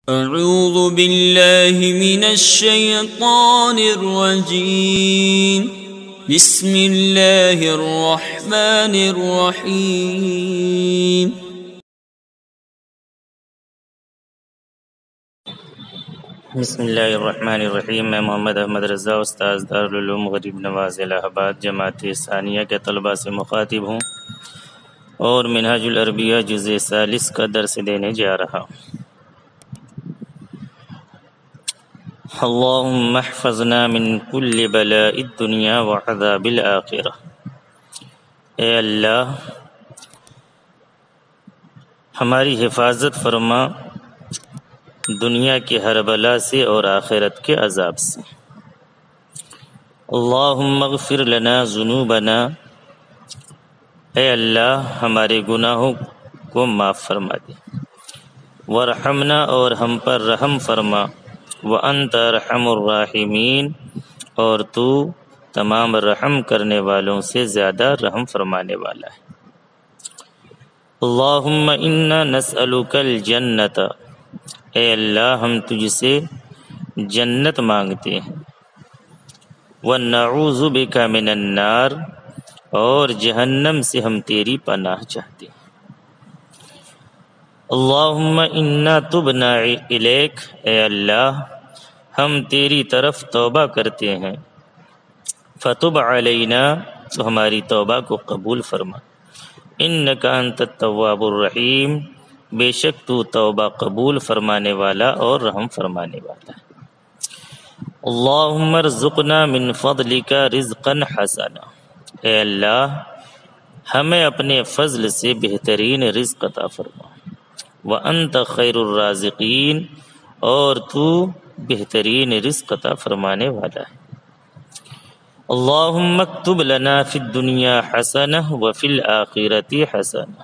اعوذ باللہ من الشیطان الرجیم بسم اللہ الرحمن الرحیم بسم اللہ الرحمن الرحیم۔ میں محمد احمد رضا، استاذ دارالعلوم غریب نواز الہ آباد، جماعت ثانیہ کے طلباء سے مخاطب ہوں اور منہاج العربیہ جزء ثالث کا درس دینے جا رہا ہوں۔ اللہم احفظنا من کل بلاء الدنیا وعذاب الآخرہ۔ اے اللہ ہماری حفاظت فرما دنیا کے ہر بلا سے اور آخرت کے عذاب سے۔ اللہم اغفر لنا ذنوبنا، اے اللہ ہمارے گناہوں کو معاف فرما دے، ورحمنا اور ہم پر رحم فرما، وانت ارحم الراحمین اور تو تمام رحم کرنے والوں سے زیادہ رحم فرمانے والا ہے۔ اللہم انا نسألک الجنۃ، اے اللہ ہم تجھ سے جنت مانگتے ہیں، وَنَعُوذُ بِكَ مِنَ النَّارِ اور جہنم سے ہم تیری پناہ چاہتے ہیں۔ اللہم انا تبنا الیک، اے اللہ ہم تیری طرف توبہ کرتے ہیں، فَتُبْ عَلَيْنَا تو ہماری توبہ کو قبول فرما، اِنَّكَ أَنْتَ التَّوَّابُ الرَّحِيمُ بے شک تو توبہ قبول فرمانے والا اور رحم فرمانے والا ہے۔ اللہم ارزقنا من فضلک رزقا حسنا، اے اللہ ہمیں اپنے فضل سے بہترین رزق عطا فرما، وانت خیر الرازقین اور تو بہترین رزق عطا فرمانے والا ہے۔ اللہم اکتب لنا فی الدنیا حسنہ وفی الآخرۃ حسنہ،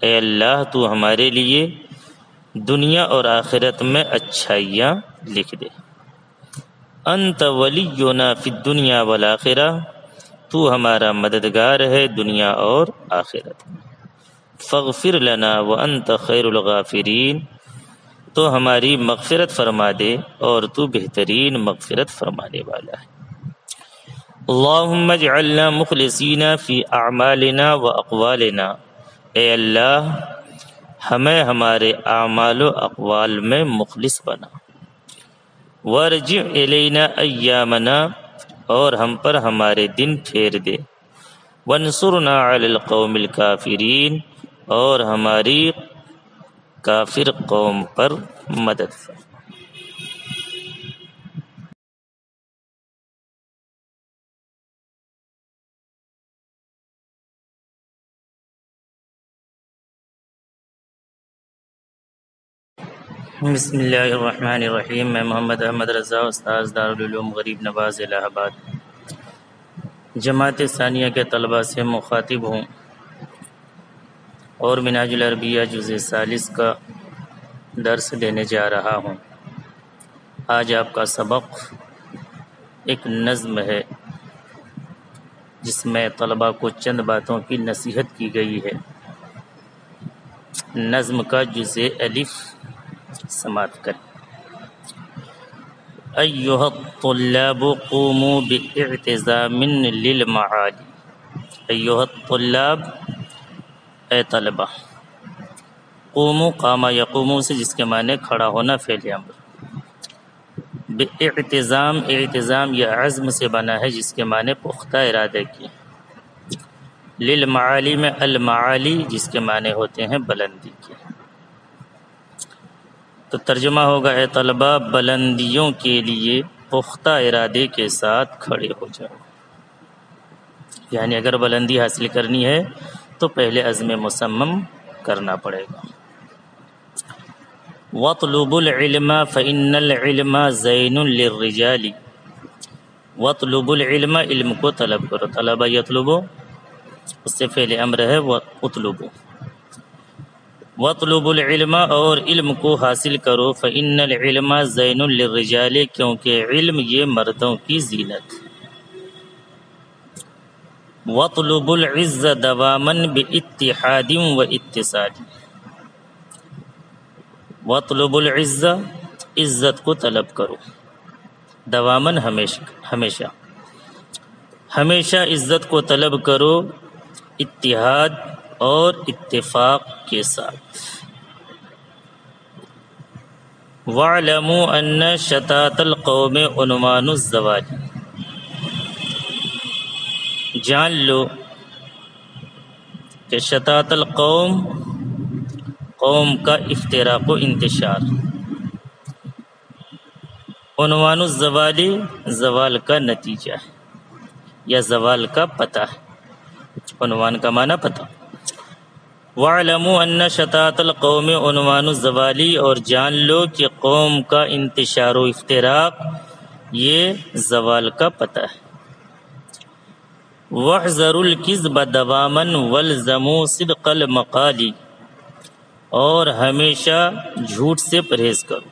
اے اللہ تو ہمارے لیے دنیا اور آخرت میں اچھائیاں لکھ دے۔ انت ولینا فی الدنیا والآخرہ، تو ہمارا مددگار ہے دنیا اور آخرت میں۔ فاغفر لنا وانت خیر الغافرین، تو ہماری مغفرت فرما دے اور تو بہترین مغفرت فرمانے والا ہے۔ اللہم اجعلنا مخلصین فی اعمالنا واقوالنا، اے اللہ ہمیں ہمارے اعمال و اقوال میں مخلص بنا، وارجع الینا ایامنا اور ہم پر ہمارے دن پھیر دے، وانصرنا علی القوم الکافرین اور ہماری کافر قوم پر مدد فرما۔ بسم اللہ الرحمن الرحیم۔ میں محمد احمد رضا، استاذ دارالعلوم غریب نواز الہ آباد، جماعت ثانیہ کے طلباء سے مخاطب ہوں اور منہاج العربیہ جزء ثالث کا درس دینے جا رہا ہوں۔ آج آپ کا سبق ایک نظم ہے جس میں طلباء کو چند باتوں کی نصیحت کی گئی ہے۔ نظم کا جزء الف سماعت کریں۔ ایھا الطلاب قوموا باعتزام للمعالی، ایھا الطلاب اے طلبہ، قوموا قام یقوم سے جس کے معنی کھڑا ہونا فعل امر، باعتزام اعتزام یا عزم سے بنا ہے جس کے معنی پختہ ارادے کی، للمعالی میں المعالی جس کے معنی ہوتے ہیں بلندی کے، تو ترجمہ ہوگا اے طلبہ بلندیوں کے لیے پختہ ارادے کے ساتھ کھڑے ہو جاؤ، یعنی اگر بلندی حاصل کرنی ہے تو پہلے عزم مصمم کرنا پڑے گا۔ وَاطْلُبُوا الْعِلْمَ فَإِنَّ الْعِلْمَ زَيْنٌ لِلرِّجَالِ، وَاطْلُبُوا الْعِلْمَ علم کو طلب کرو، طلبہ یطلبو اس سے فعل امر ہے اطلبو، وَاطْلُبُوا الْعِلْمَ اور علم کو حاصل کرو، فَإِنَّ الْعِلْمَ زَيْنٌ لِلرِّجَالِ کیونکہ علم یہ مردوں کی زینت، وَاطْلُبُوا الْعِزَّ دَوَامًا بِاتِّحَادٍ وَاِتِّصَالٍ، وَاطْلُبُ الْعِزَّةَ، عزت کو طلب کرو، دواماً ہمیشہ عزت کو طلب کرو اتحاد اور اتفاق کے ساتھ۔ وَاعْلَمُوا أَنَّ شَتَاتَ الْقَوْمِ عُنْوَانُ الزَّوَالِ، جان لو کہ شتات القوم، قوم کا افتراق و انتشار، عنوان الزوال، زوال کا نتیجہ ہے یا زوال کا پتہ ہے، عنوان کا معنی پتہ۔ وَاعْلَمُوا أَنَّ شَتَاتَ الْقَوْمِ عُنْوَانُ الزَّوَالِ، اور جان لو کہ قوم کا انتشار و افتراق یہ زوال کا پتہ ہے۔ وَاحْذَرُوا الْكِذْبَ دَوَامًا وَالْزَمُوا صِدْقَ الْمَقَالِ، اور ہمیشہ جھوٹ سے پرہیز کرو۔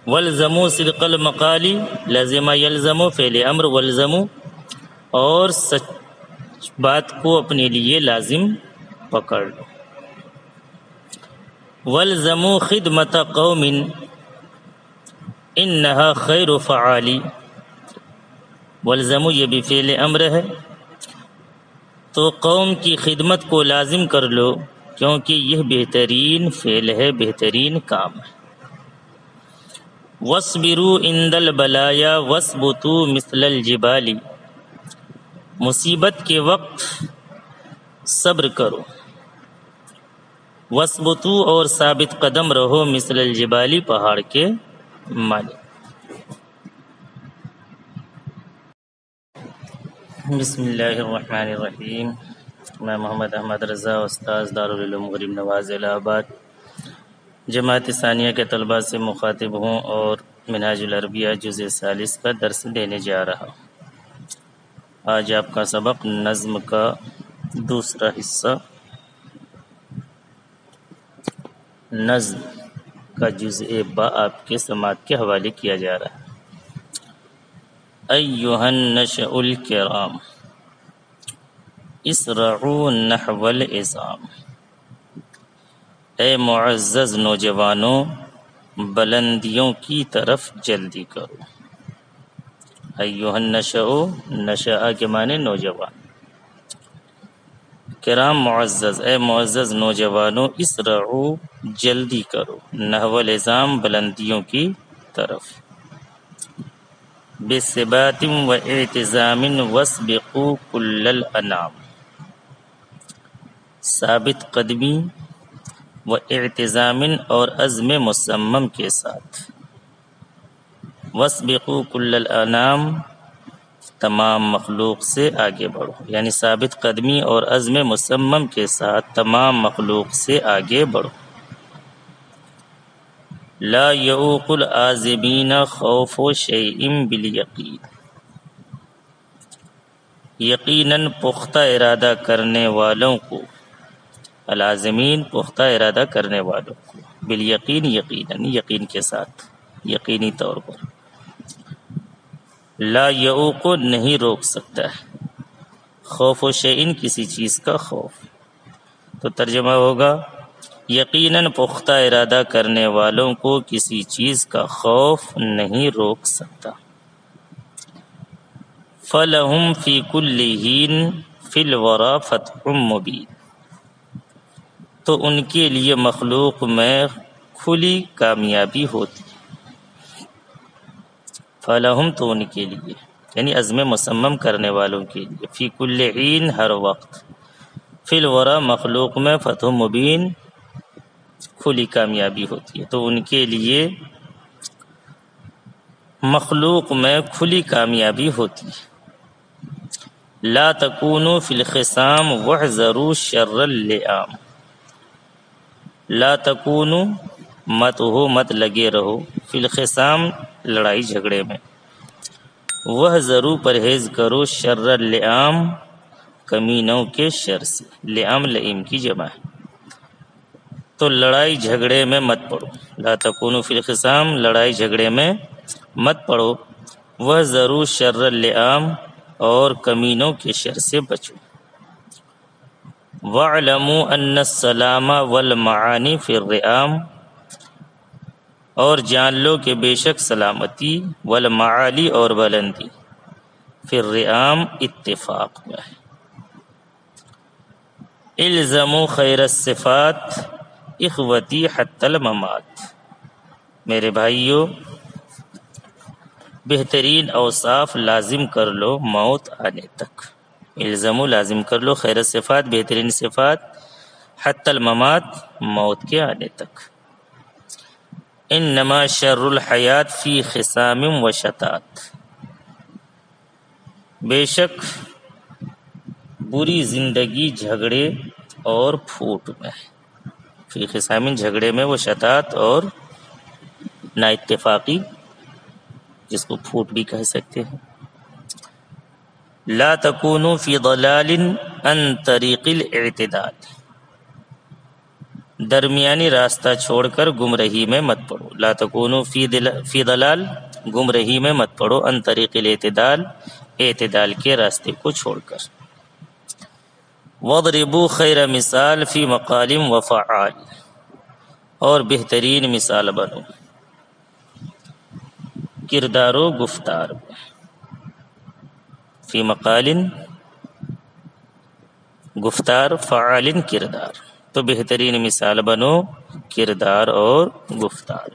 وَالْزَمُوا صِدْقَ الْمَقَالِ، لازمہ یلزم فعل امر، وَالْزَمُوا، اور سچ بات کو اپنے لیے لازم پکڑ لو۔ وَالْزَمُوا خِدْمَةَ قَوْمٍ إِنَّهَا خَيْرُ فَعَالِ، وَالْزَمُوا یہ بھی فعل امر ہے، تو قوم کی خدمت کو لازم کر لو کیونکہ یہ بہترین فعل ہے، بہترین کام ہے۔ وَاصْبِرُوا عِنْدَ الْبَلَايَا وَاثْبُتُوا مِثْلَ الْجِبَالِ، مصیبت کے وقت صبر کرو، وَاثْبُتُوا، اور ثابت قدم رہو، مثل الجبال، پہاڑ کے مانند۔ بسم اللہ الرحمن الرحیم۔ میں محمد احمد رضا، استاذ دارالعلوم غریب نواز الہ آباد، جماعت ثانیہ کے طلباء سے مخاطب ہوں اور منہاج العربیہ جزء ثالث کا درس دینے جا رہا ہوں۔ آج آپ کا سبق نظم کا دوسرا حصہ، نظم کا جزء با آپ کے سماعت کے حوالے کیا جا رہا ہے۔ ایھا النشأ الکرام اسرعوا نحو العظام، اے معزز نوجوانوں بلندیوں کی طرف جلدی کرو۔ ایھا النشأ، نشأ کے معنی نوجوان، کرام معزز، اے معزز نوجوانوں، اسرعوا جلدی کرو، نحو العظام بلندیوں کی طرف، بثبات و اعتزام واسبقوا کل الانام، ثابت قدمی و اعتزام اور عزم مصمم کے ساتھ، واسبقوا کل الانام تمام مخلوق سے آگے بڑھو، یعنی ثابت قدمی اور عزم مصمم کے ساتھ تمام مخلوق سے آگے بڑھو۔ لا یعوق العازمین خوف شیء بالیقین، یقیناً پختہ ارادہ کرنے والوں کو، العازمین پختہ ارادہ کرنے والوں کو، بالیقین یقیناً، یقین کے ساتھ، یقینی طور پر، لا یعوق نہیں روک سکتا ہے، خوف و شیئن کسی چیز کا خوف، تو ترجمہ ہوگا یقیناً پختہ ارادہ کرنے والوں کو کسی چیز کا خوف نہیں روک سکتا۔ فَلَهُمْ فِي كُلِّ حِينٍ فِي الْوَرَى فَتْحٌ مُبِينٌ، تو ان کے لیے مخلوق میں کھلی کامیابی ہوتی، فَلَهُمْ تو ان کے لیے، یعنی عزم مصمم کرنے والوں کے لیے، فی کل حین ہر وقت، فی الورا مخلوق میں فتح مبین کھلی کامیابی ہوتی ہے، تو ان کے لیے مخلوق میں کھلی کامیابی ہوتی ہے۔ لا تکونوا فی الخصام واحذروا شر اللئام، لا تکونوا مت ہو، مت لگے رہو، فی الخصام لڑائی جھگڑے میں، واحذروا پرہیز کرو، شر اللئام کمینوں کے شر سے، لئام لئیم کی جمع ہے، تو لڑائی جھگڑے میں مت پڑو، لا تکونوا فی الخصام لڑائی جھگڑے میں مت پڑو، واحذروا شر اللئام اور کمینوں کے شر سے بچو، وَاعْلَمُوا أَنَّ السَّلَامَ وَالْمَعَانِي فِي الرِّئَامِ، اور جان لو کہ بے شک سلامتی والمعالی اور بلندی فی الرِّئَامِ اتفاق میں ہے۔ الزموا خیر الصفات اخوتی حتی الممات، میرے بھائیو بہترین اوصاف لازم کر لو موت آنے تک۔ الزموا لازم کر لو خیر الصفات بہترین صفات حتی الممات موت کے آنے تک۔ انما شر الحیات فی خصام و شتات، بے شک بری زندگی جھگڑے اور پھوٹ میں، فی خصام جھگڑے میں، وہ شتات اور نا اتفاقی جس کو پھوٹ بھی کہہ سکتے ہیں۔ لا تکونوا فی ضلال عن طریق الاعتدال، درمیانی راستہ چھوڑ کر گمرہی میں مت پڑو۔ لا تکونوا فی ضلال، گمرہی میں مت پڑو، عن طریق الاعتدال، اعتدال کے راستے کو چھوڑ کر۔ وَاضْرِبُوا خَيْرَ مثال فی مقال وفعال، اور بہترین مثال بنو کردار و گفتار میں۔ فی مقال گفتار، فعال کردار، تو بہترین مثال بنو کردار اور گفتار۔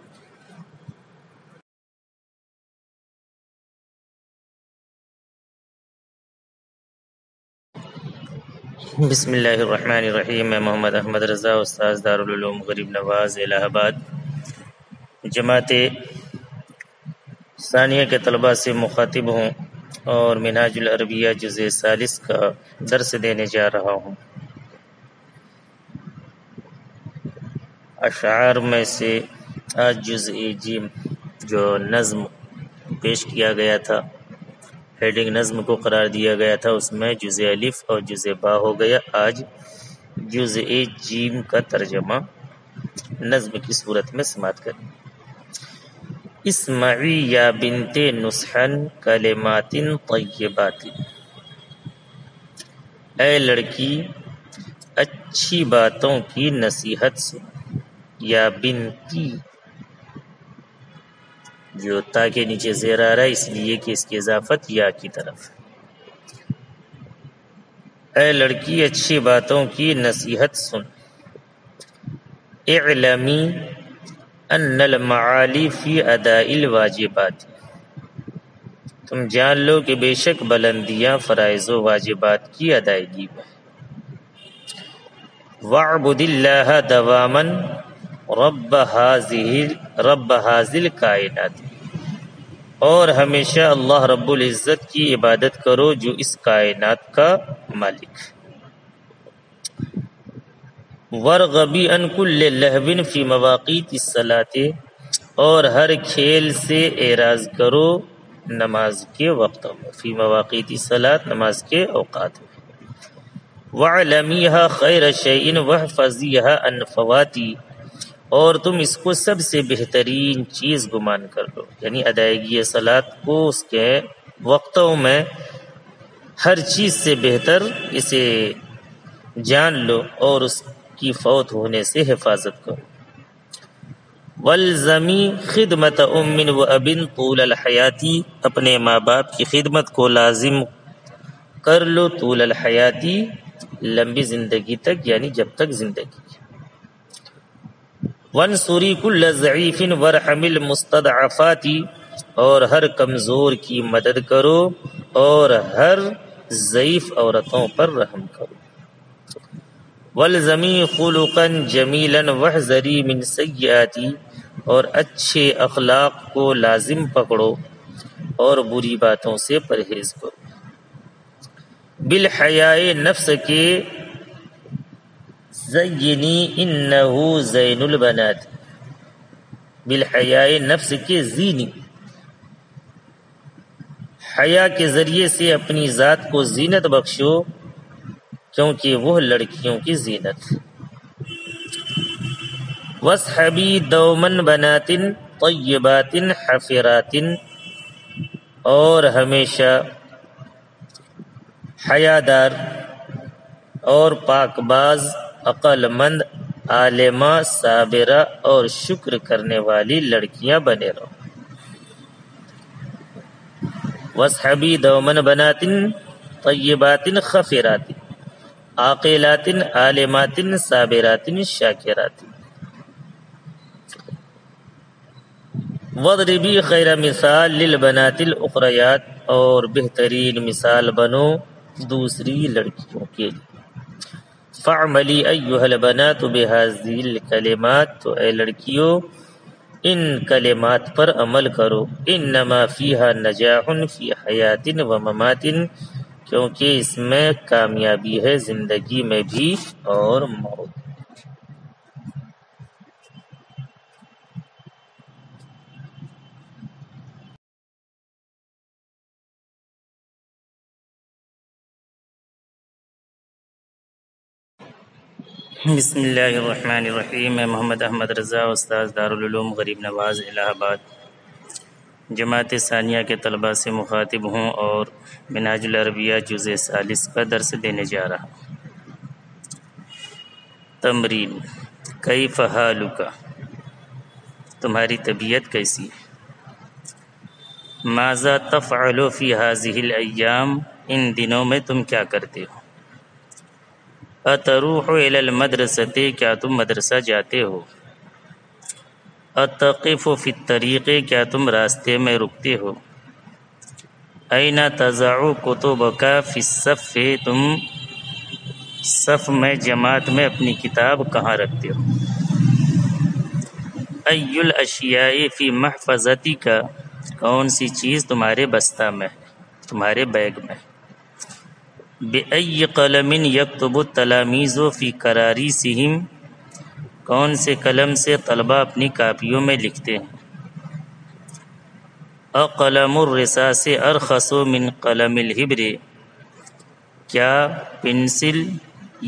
بسم اللہ الرحمن الرحیم۔ میں محمد احمد رضا، استاذ دارالعلوم غریب نواز الہ آباد، جماعت ثانیہ کے طلباء سے مخاطب ہوں اور منہاج العربیہ جزء ثالث کا درس دینے جا رہا ہوں۔ اشعار میں سے آج جزء جیم جو نظم پیش کیا گیا تھا، ہیڈنگ نظم کو قرار دیا گیا تھا، اس میں جزء الف اور جزء با ہو گیا۔ آج جزء جیم کا ترجمہ نظم کی صورت میں سماعت کریں۔ اسمعی یا بنت نصحن کلمات طیبات، اے لڑکی اچھی باتوں کی نصیحت سن۔ یا بنتی، جو تا کے نیچے زیر آ رہا ہے اس لیے کہ اس کی اضافت یا کی طرف۔ اے لڑکی اچھی باتوں کی نصیحت سن۔ اعلمی ان المعالی فی اداء الواجبات، تم جان لو کہ بے شک بلندیاں فرائض و واجبات کی ادائیگی میں۔ وَاعْبُدِ اللَّهَ دَوَامًا رَبَّ هَٰذِهِ الْکَائِنَاتِ، اور ہمیشہ اللہ رب العزت کی عبادت کرو جو اس کائنات کا مالک۔ وَارْغَبِ عَنْ كُلِّ لَهْوٍ فِي مَوَاقِيتِ الصَّلَاةِ، اور ہر کھیل سے اعراض کرو نماز کے وقتوں میں، فی مواقیت الصلاۃ نماز کے اوقات میں۔ وَاعْلَمِيهَا خَيْرَ شَيْءٍ وَاحْفَظِيهَا عَنْ فَوَاتِ، اور تم اس کو سب سے بہترین چیز گمان کر لو، یعنی ادائیگی صلاۃ کو اس کے وقتوں میں ہر چیز سے بہتر اسے جان لو اور اس کی فوت ہونے سے حفاظت کرو۔ والزمی خدمت ام و اب طول الحیاتی، اپنے ماں باپ کی خدمت کو لازم کر لو طول الحیاتی، لمبی زندگی تک، یعنی جب تک زندگی۔ وانصری کل ضعیف وارحم المستضعفات، اور ہر کمزور کی مدد کرو اور ہر ضعیف عورتوں پر رحم کرو۔ والزمی خلقا جمیلا واحذری من سیئات، اور اچھے اخلاق کو لازم پکڑو اور بری باتوں سے پرہیز کرو۔ بالحیاء نفس کے زینی انہ زین البنات، بالحیاء نفس کے زینی، حیا کے ذریعے سے اپنی ذات کو زینت بخشو کیونکہ وہ لڑکیوں کی زینت۔ وَاصْحَبِي دَوْمًا بَنَاتٍ طَيِّبَاتٍ حَفِرَاتٍ، اور ہمیشہ حیادار اور پاک باز، عقل مند، عالمہ، صابرہ اور شکر کرنے والی لڑکیاں بنے رہو۔ وَاصْحَبِي دَوْمًا بَنَاتٍ طَيِّبَاتٍ خَفِرَاتٍ عَاقِلَاتٍ عَالِمَاتٍ صَابِرَاتٍ شَاكِرَاتٍ۔ وَاضْرِبِي خَيْرَ مِثَالٍ لِلْبَنَاتِ الْأُخْرَيَاتِ اور بہترین مثال بنو دوسری لڑکیوں کے لیے۔ فَاعْمَلِي أَيُّهَا الْبَنَاتُ بِهَذِهِ الْكَلِمَاتِ تو اے لڑکیوں ان کلمات پر عمل کرو۔ انما فیہا نجاح فی حیات و ممات کیونکہ اس میں کامیابی ہے زندگی میں بھی اور موت۔ بسم اللہ الرحمن الرحیم۔ میں محمد احمد رضا، استاذ دارالعلوم غریب نواز الہ آباد، جماعت ثانیہ کے طلباء سے مخاطب ہوں اور منہاج العربیہ جزء ثالث کا درس دینے جا رہا ہوں۔ تمرین: کیف حالک، تمہاری طبیعت کیسی ہے؟ ماذا تفعل فی ہذہ الایام، ان دنوں میں تم کیا کرتے ہو؟ اتروح الی المدرسۃ، کیا تم مدرسہ جاتے ہو؟ اتقف فی الطریق، کیا تم راستے میں رکتے ہو؟ این تضع کتبک فی الصف، تم صف میں جماعت میں اپنی کتاب کہاں رکھتے ہو؟ ای الاشیاء فی محفظتک، کون سی چیز تمہارے بستہ میں ہے، تمہارے بیگ میں؟ بأی قلم یکتب التلاميذ فی کراریسہم، کون سے قلم سے طلبہ اپنی کاپیوں میں لکھتے ہیں؟ اقلم الرصاص ارخص من قلم الحبر، کیا پنسل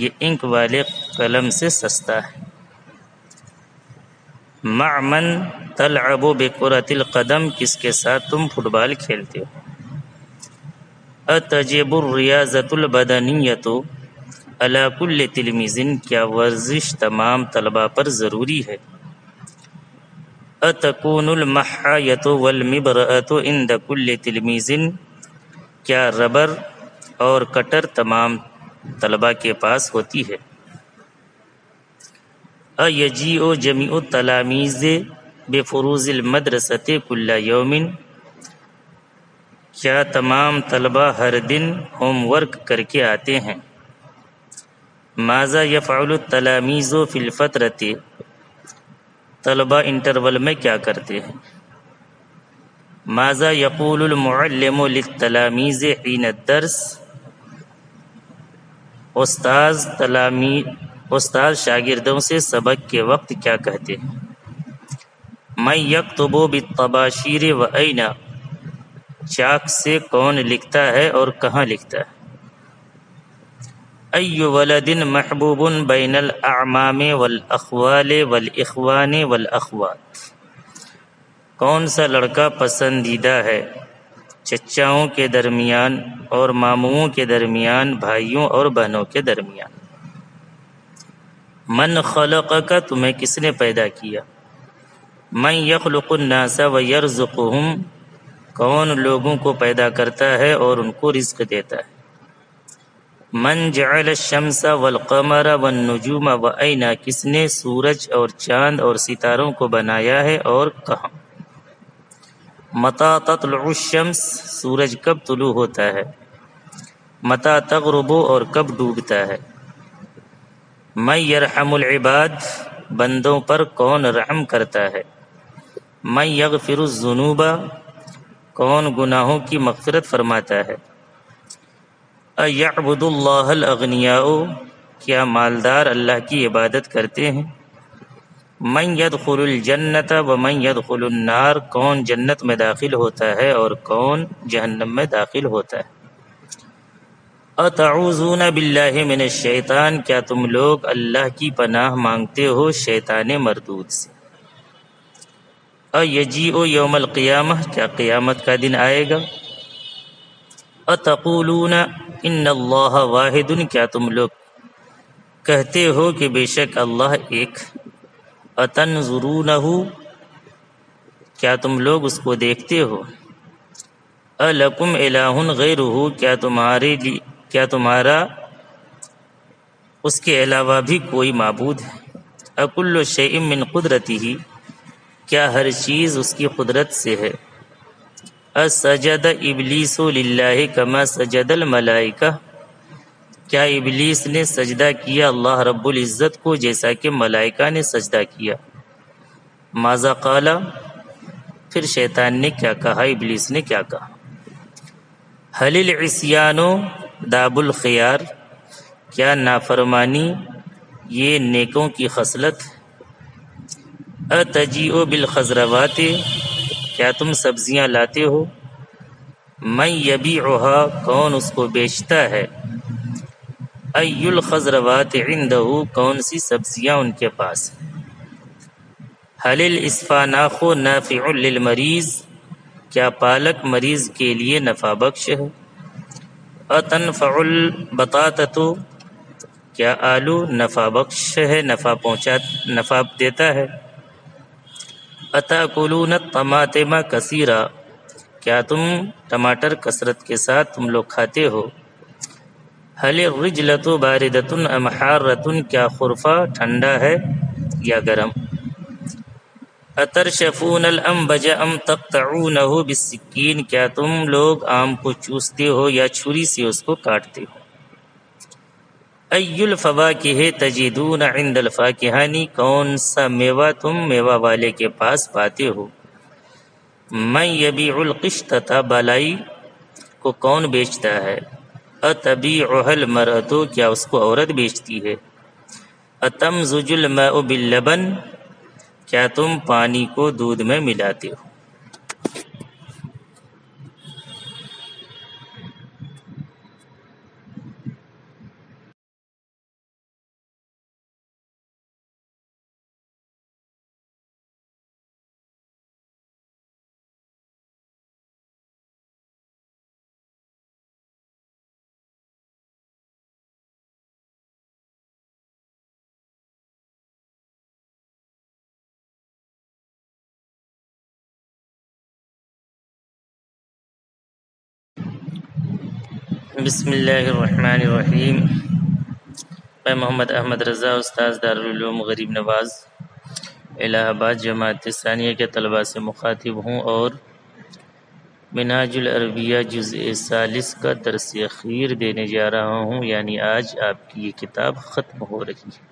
یہ انک والے قلم سے سستا ہے؟ مع من تلعب بکرۃ القدم، کس کے ساتھ تم فٹ بال کھیلتے ہو؟ اتجب الریاضۃ البدنیۃ علی کل تلمیذ، کیا ورزش تمام طلباء پر ضروری ہے؟ اتکون المحایۃ والمبرأۃ عند کل تلمیذ، کیا ربر اور کٹر تمام طلباء کے پاس ہوتی ہے؟ ایجیء جمیع التلاميذ بفروض المدرسۃ کل یوم، کیا تمام طلباء ہر دن ہوم ورک کر کے آتے ہیں؟ ماذا یفعل التلاميذ فی الفترۃ، طلباء انٹرول میں کیا کرتے ہیں؟ ماذا یقول المعلم للتلاميذ حین الدرس، استاذ شاگردوں سے سبق کے وقت کیا کہتے ہیں؟ من یکتب بالطباشیر و این، چاک سے کون لکھتا ہے اور کہاں لکھتا ہے؟ ای ولد محبوب بین الاعمام والاخوال والاخوان والاخوات، کون سا لڑکا پسندیدہ ہے چچاؤں کے درمیان اور ماموں کے درمیان، بھائیوں اور بہنوں کے درمیان؟ من خلقک، تمہیں کس نے پیدا کیا؟ من یخلق الناس ویرزقهم، کون لوگوں کو پیدا کرتا ہے اور ان کو رزق دیتا ہے؟ من جعل الشمس والقمر والنجوم وأین، کس نے سورج اور چاند اور ستاروں کو بنایا ہے اور کہاں؟ متى تطلع الشمس، سورج کب طلوع ہوتا ہے؟ متى تغرب، اور کب ڈوبتا ہے؟ من یرحم العباد، بندوں پر کون رحم کرتا ہے؟ من یغفر الذنوب، کون گناہوں کی مغفرت فرماتا ہے؟ ایعبد اللہ الاغنیاء، کیا مالدار اللہ کی عبادت کرتے ہیں؟ من يدخل الجنت ومن يدخل النار، کون جنت میں داخل ہوتا ہے اور کون جہنم میں داخل ہوتا ہے؟ اتعوذون باللہ من الشیطان، کیا تم لوگ اللہ کی پناہ مانگتے ہو شیطان مردود سے؟ ایجیء یوم القیامہ، کیا قیامت کا دن آئے گا؟ اتقولون ان اللہ واحد، کیا تم لوگ کہتے ہو کہ بے شک اللہ ایک، اتنظرونہ، کیا تم لوگ اس کو دیکھتے ہو، الکم الہ غیرہ، کیا تمہارا اس کے علاوہ بھی کوئی معبود ہے، اکل شیء من قدرتہ، کیا ہر چیز اس کی قدرت سے ہے، اسجد ابلیس للہ کما سجد الملائکہ، کیا ابلیس نے سجدہ کیا اللہ رب العزت کو جیسا کہ ملائکہ نے سجدہ کیا، ماذا قال، پھر شیطان نے کیا کہا، ابلیس نے کیا کہا، حل العصیان داب الخیار، کیا نافرمانی یہ نیکوں کی خصلت، اتجیء بالخضروات، کیا تم سبزیاں لاتے ہو، من یبیعها، کون اس کو بیچتا ہے، ای الخضروات عنده، کون سی سبزیاں ان کے پاس ہیں، حل الاسفاناخ نافع للمریض، کیا پالک مریض کے لیے نفع بخش ہے، اتنفع البطاطۃ، کیا آلو نفع بخش ہے، نفع دیتا ہے، اتاکلون الطماطم کثیرا، کیا تم ٹماٹر کثرت کے ساتھ تم لوگ کھاتے ہو، حل الرجلۃ باردۃ ام حارۃ، کیا خرفہ ٹھنڈا ہے یا گرم، اترشفون الانبج ام تقطعونہ بالسکین، کیا تم لوگ آم کو چوستے ہو یا چھری سے اس کو کاٹتے ہو، ای الفواکہ تجدون عند الفاکہانی، کون سا میوہ تم میوہ والے کے پاس پاتے ہو، من یبیع القشطۃ، بالائی کو کون بیچتا ہے، اتبیعها المرأۃ، کیا اس کو عورت بیچتی ہے، اتمزج الماء باللبن، کیا تم پانی کو دودھ میں ملاتے ہو۔ بسم اللہ الرحمن الرحیم۔ میں محمد احمد رضا، استاذ دارالعلوم غریب نواز الہ آباد جماعت ثانیہ کے طلباء سے مخاطب ہوں اور منہاج العربیہ جزء ثالث کا درس اخیر دینے جا رہا ہوں، یعنی آج آپ کی یہ کتاب ختم ہو رہی ہے۔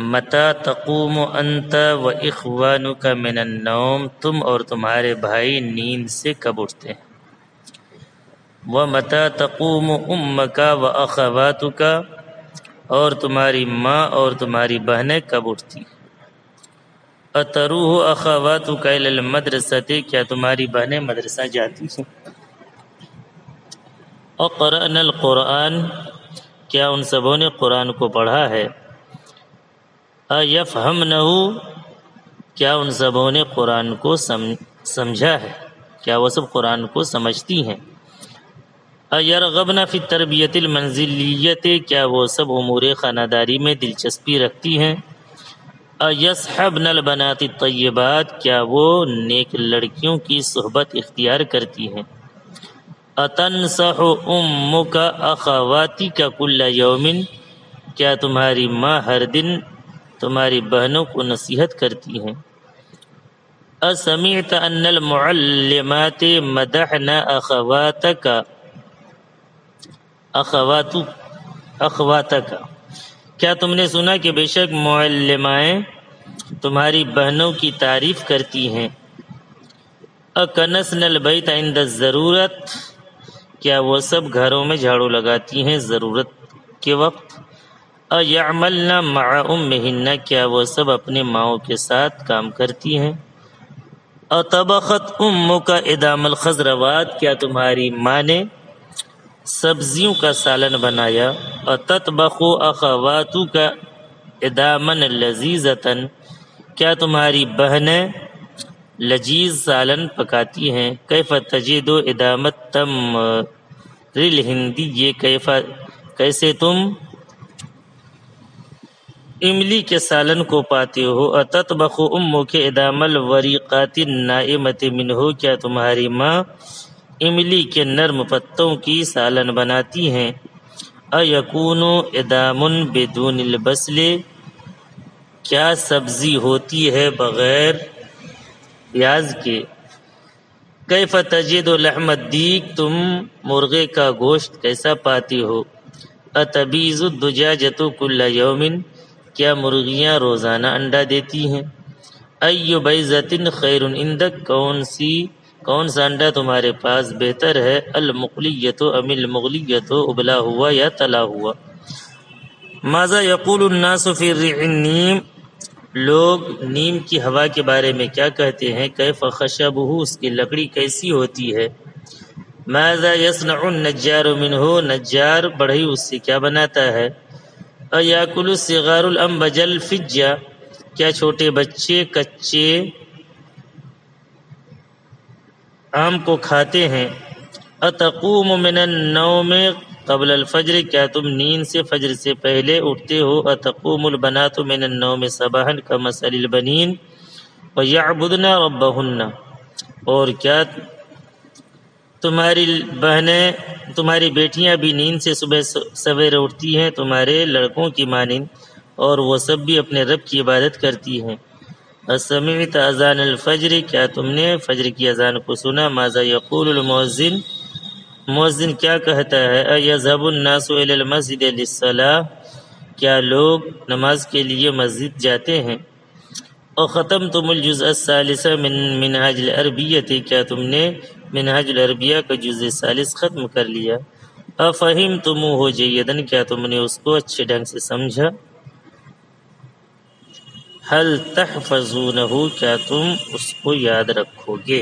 متی تقوم انت و اخوانک من النوم، تم اور تمہارے بھائی نیند سے کب اٹھتے ہیں، وَمَتَى تَقُومُ أُمَّكَ وَأَخَوَاتُكَ، اور تمہاری ماں اور تمہاری بہنیں کب اٹھتی، أَتَرُوهُ أَخَوَاتُكَ إِلَى الْمَدْرَسَةِ، کیا تمہاری بہنیں مدرسہ جاتی ہیں، أَقْرَأْنَ الْقُرْآنَ، کیا ان سبوں نے قرآن کو پڑھا ہے، أَيَفْهَمْنَهُ، کیا ان سبوں نے قرآن کو سمجھا ہے، کیا وہ سب قرآن کو سمجھتی ہیں، ایرغبن فی التربیت المنزلیت، کیا وہ سب امور خانہ داری میں دلچسپی رکھتی ہیں، ایصحبن البنات الطیبات، کیا وہ نیک لڑکیوں کی صحبت اختیار کرتی ہیں، اتنصح امک اخواتک کل یوم، کیا تمہاری ماں ہر دن تمہاری بہنوں کو نصیحت کرتی ہیں، اسمعت ان المعلمات مدحن اخواتک، کیا تم نے سنا کہ بے شک معلمائیں تمہاری بہنوں کی تعریف کرتی ہیں، اکنسن البیت عند الضرورت، کیا وہ سب گھروں میں جھاڑو لگاتی ہیں ضرورت کے وقت، ایعملن مع امہن، کیا وہ سب اپنے ماؤں کے ساتھ کام کرتی ہیں، اطبخت امک ادام الخضروات، کیا تمہاری ماں نے سبزیوں کا سالن بنایا، اتطبخ اخواتک اداما لذیذتا، کیا تمہاری بہنیں لذیذ سالن پکاتی ہیں، کیف تجد ادام التمر الہندی، کیسے تم املی کے سالن کو پاتے ہو، اتطبخ امک ادام الوریقات النائمۃ منہ، کیا تمہاری ماں املی کے نرم پتوں کی سالن بناتی ہیں؟ ایکون ادام بدون البصل، کیا سبزی ہوتی ہے بغیر پیاز کے؟ کیف تجد لحم الدیک، تم مرغے کا گوشت کیسا پاتی ہو؟ اتبیض الدجاجۃ کل یوم، کیا مرغیاں روزانہ انڈا دیتی ہیں؟ ای بیضۃ خیر عندک، کون سا انڈا تمہارے پاس بہتر ہے؟ المقلیۃ ام المغلیۃ، ابلا ہوا یا تلا ہوا؟ ماذا یقول الناس فی الرع النیم، لوگ نیم کی ہوا کے بارے میں کیا کہتے ہیں؟ کیف خشبہ، اس کی لکڑی کیسی ہوتی ہے؟ ماذا یصنع النجار منہ، نجار بڑھئی اس سے کیا بناتا ہے؟ ایاکل الصغار الانبج الفجہ، کیا چھوٹے بچے کچے آم کو کھاتے ہیں؟ اتقوم من النوم قبل الفجر، کیا تم نیند سے فجر سے پہلے اٹھتے ہو؟ اتقوم البنات من النوم صباحا کمثل البنین ویعبدن ربہن، اور کیا تمہاری بہنیں، تمہاری بیٹیاں بھی نیند سے صبح سویرے اٹھتی ہیں تمہارے لڑکوں کی مانند، اور وہ سب بھی اپنے رب کی عبادت کرتی ہیں؟ سمعت اذان الفجر، کیا تم نے فجر کی اذان کو سنا؟ ماذا یقول المؤذن، مؤذن کیا کہتا ہے؟ ایذهب الناس الى المسجد للصلاة، کیا لوگ نماز کے لیے مسجد جاتے ہیں؟ وختمتم الجزء الثالث من منہاج العربیۃ، کیا تم نے منہاج العربیہ کا جزء ثالث ختم کر لیا؟ افہمتموہ جیدا، کیا تم نے اس کو اچھے ڈھنگ سے سمجھا؟ حل تحفظونہ، کیا تم اس کو یاد رکھو گے؟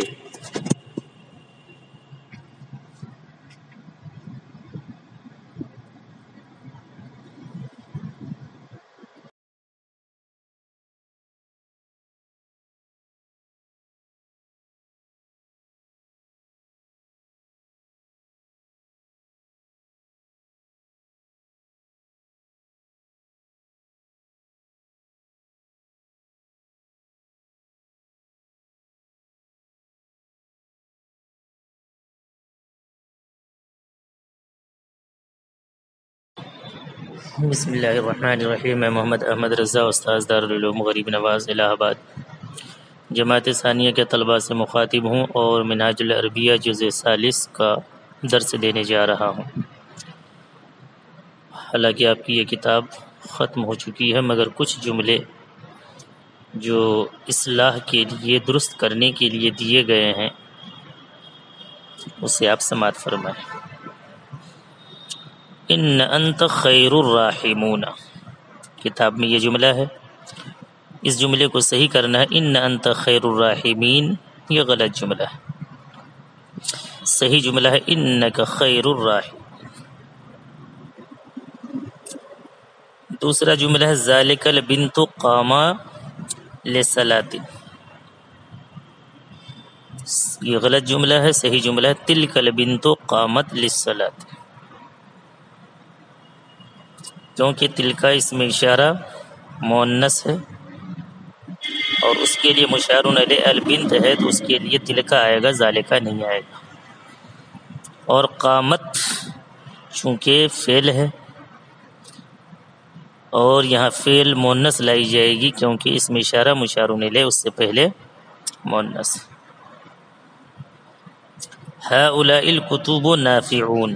بسم اللہ الرحمن الرحیم۔ میں محمد احمد رضا، استاذ دارالعلوم غریب نواز الہ آباد، جماعت ثانیہ کے طلباء سے مخاطب ہوں اور منہاج العربیہ جزء ثالث کا درس دینے جا رہا ہوں۔ حالانکہ آپ کی یہ کتاب ختم ہو چکی ہے، مگر کچھ جملے جو اصلاح کے لیے، درست کرنے کے لیے دیے گئے ہیں، اسے آپ سماعت فرمائیں۔ ان انت خیر الراحمون، کتاب میں یہ جملہ ہے، اس جملے کو صحیح کرنا ہے۔ ان انت خیر الراحمین، یہ غلط جملہ ہے، صحیح جملہ ہے انک خیر الراحمین۔ دوسرا جملہ ہے ذالک البنت قام لصلاۃ، یہ غلط جملہ ہے، صحیح جملہ ہے تلک البنت قامت للصلاۃ، کیونکہ تلکا اس میں اشارہ مؤنث ہے اور اس کے لیے مشار الیہ البنت ہے، تو اس کے لیے تلکا آئے گا، ذالکا نہیں آئے گا۔ اور قامت چونکہ فعل ہے اور یہاں فعل مؤنث لائی جائے گی، کیونکہ اس میں اشارہ مشار الیہ اس سے پہلے مؤنث۔ ہؤلاء الکتب نافعون،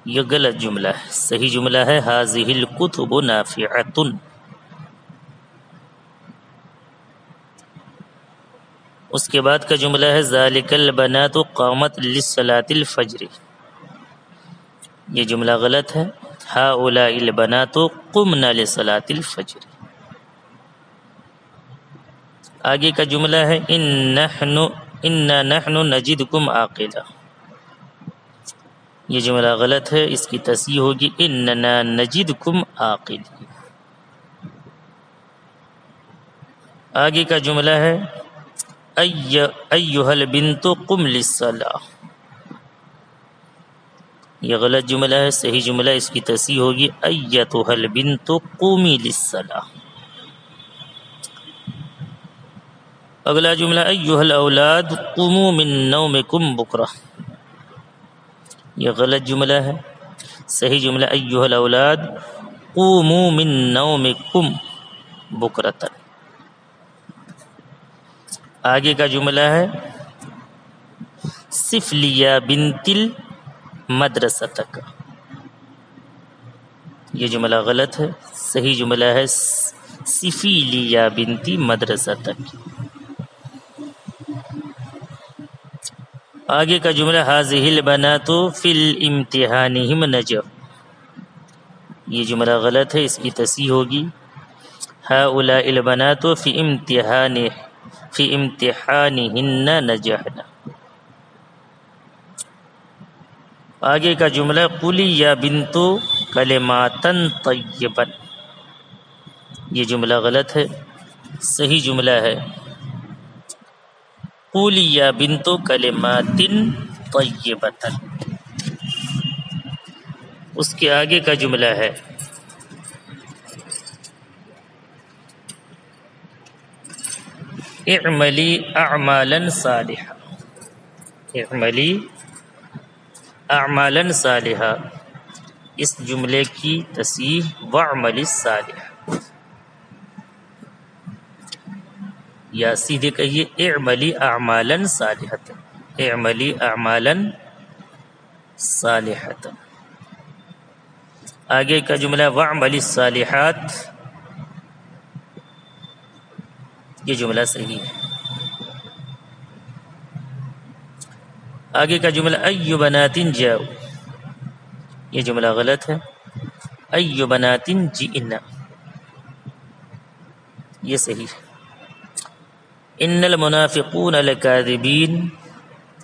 یہ غلط جملہ ہے، صحیح جملہ ہے ھذہ الکتب نافعۃ۔ اس کے بعد کا جملہ ہے ذالک البنات قامت لصلاۃ الفجر، یہ جملہ غلط ہے، ھؤلاء البنات قمن لصلاۃ الفجر۔ آگے کا جملہ ہے انا نحن نجدکم عاقلا، یہ جملہ غلط ہے، اس کی تصحیح ہوگی اننا نجدکم عاقلین۔ آگے کا جملہ ہے ایھا البنت قم للصلاۃ، یہ غلط جملہ ہے. صحیح جملہ اس کی تصحیح ہوگی ایتھا البنت قومی للصلاۃ. اگلا جملہ ایھا الاولاد قوموا من نومکم بکرہ. یہ غلط جملہ ہے. صحیح جملہ ایھا الاولاد قوموا من نومکم بکرۃ. آگے کا جملہ ہے صف لیا بنت المدرسۃ. یہ جملہ غلط ہے. صحیح جملہ ہے صفی لیا بنتی مدرسۃ. آگے کا جملہ ھذہ البنات فی الامتحانہم نجح. یہ جملہ غلط ہے. اس کی تصحیح ہوگی ھؤلاء البنات فی امتحانہن نجحن. آگے کا جملہ قلی یا بنت کلماتا طیبا. یہ جملہ غلط ہے. صحیح جملہ ہے قلی یا بنت کلمات طیبۃ. اس کے آگے کا جملہ ہے اعملی اعمالا صالحا. اعملی اعمالا صالحا. اس جملے کی تصحیح واعمل الصالح. یا سیدھے کہیے اعملی اعمالا صالحۃ. اعملی اعمالا صالحۃ. آگے کا جملہ واعمل الصالحات. یہ جملہ صحیح ہے. آگے کا جملہ ای بنات جاؤ. یہ جملہ غلط ہے. ای بنات جئنا. یہ صحیح ہے. ان المنافقون لکاذبین.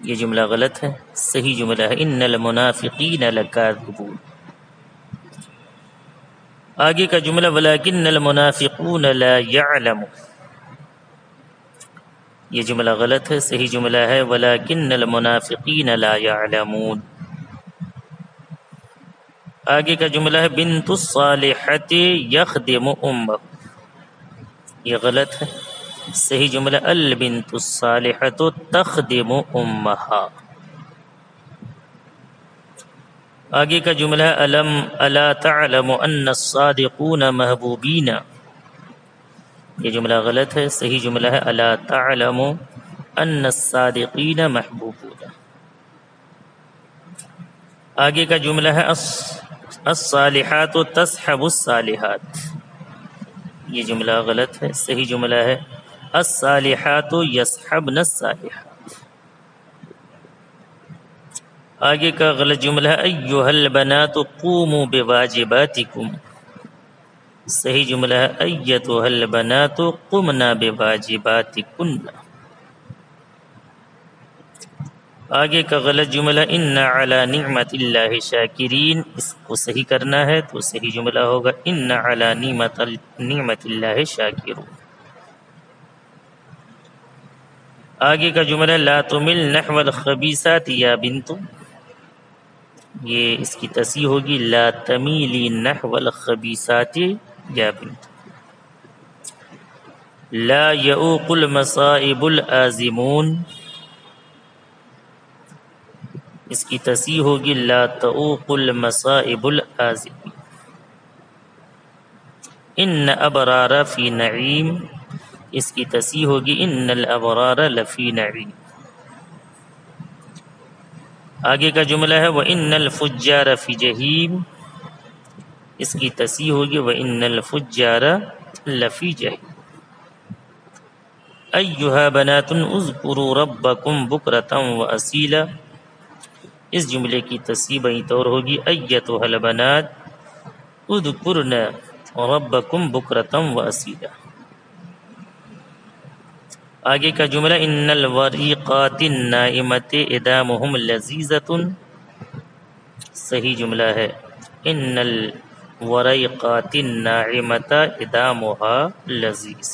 یہ جملہ غلط ہے. صحیح جملہ ہے ان المنافقین لکاذبون. آگے کا جملہ ولکن المنافقون لا يعلمون. یہ جملہ غلط ہے. صحیح جملہ ہے ولکن المنافقین لا يعلمون. آگے کا جملہ ہے بنت الصالحۃ یخدم امہ. یہ غلط ہے. صحیح جملہ البنت الصالحۃ تخدم امہا. آگے کا جملہ الم الا تعلم ان الصادقون محبوبین. یہ جملہ غلط ہے. صحیح جملہ ہے الا تعلم ان الصادقین محبوبون. آگے کا جملہ ہے الصالحات تصحب الصالحات. یہ جملہ غلط ہے. صحیح جملہ ہے الصالحات یصحبن الصالحات. آگے کا غلط جملہ ہے ایھا البنات قوموا بواجباتکم. صحیح جملہ ہے ایتھا البنات قمنا بواجباتکن. آگے کا غلط جملہ ان علی نعمت اللہ شاکرین. اس کو صحیح کرنا ہے تو صحیح جملہ ہوگا ان علی نعمت اللہ شاکرون. آگے کا جملہ لا تمل نحو الخبیثات یا بنت. یہ اس کی تصحیح ہوگی لا تمیلی نحو الخبیثات یا بنت. لا یؤوق المصائب الآزمون. اس کی تصحیح ہوگی لا تؤوق المصائب الآزمین. ان ابرار فی نعیم. اس کی تصحیح ہوگی ان الابرار لفی نعیم. آگے کا جملہ ہے وَإِنَّ الْفُجَّارَ فِي جَحِيمٍ. اس کی تصحیح ہوگی وَإِنَّ الْفُجَّارَ لَفِي جَحِيمٍ. أَيُّهَا بَنَاتٌ اذْكُرُوا رَبَّكُمْ بُكْرَةً وَأَصِيلًا. اس جملے کی تصحیح بئی طور ہوگی ایتھا البنات اذکرن ربکم بکرة وأصیلا. آگے کا جملہ ان الوریقات النائمۃ ادامہم لذیذۃ. صحیح جملہ ہے ان الوریقات الناعمۃ ادامھا لذیذ.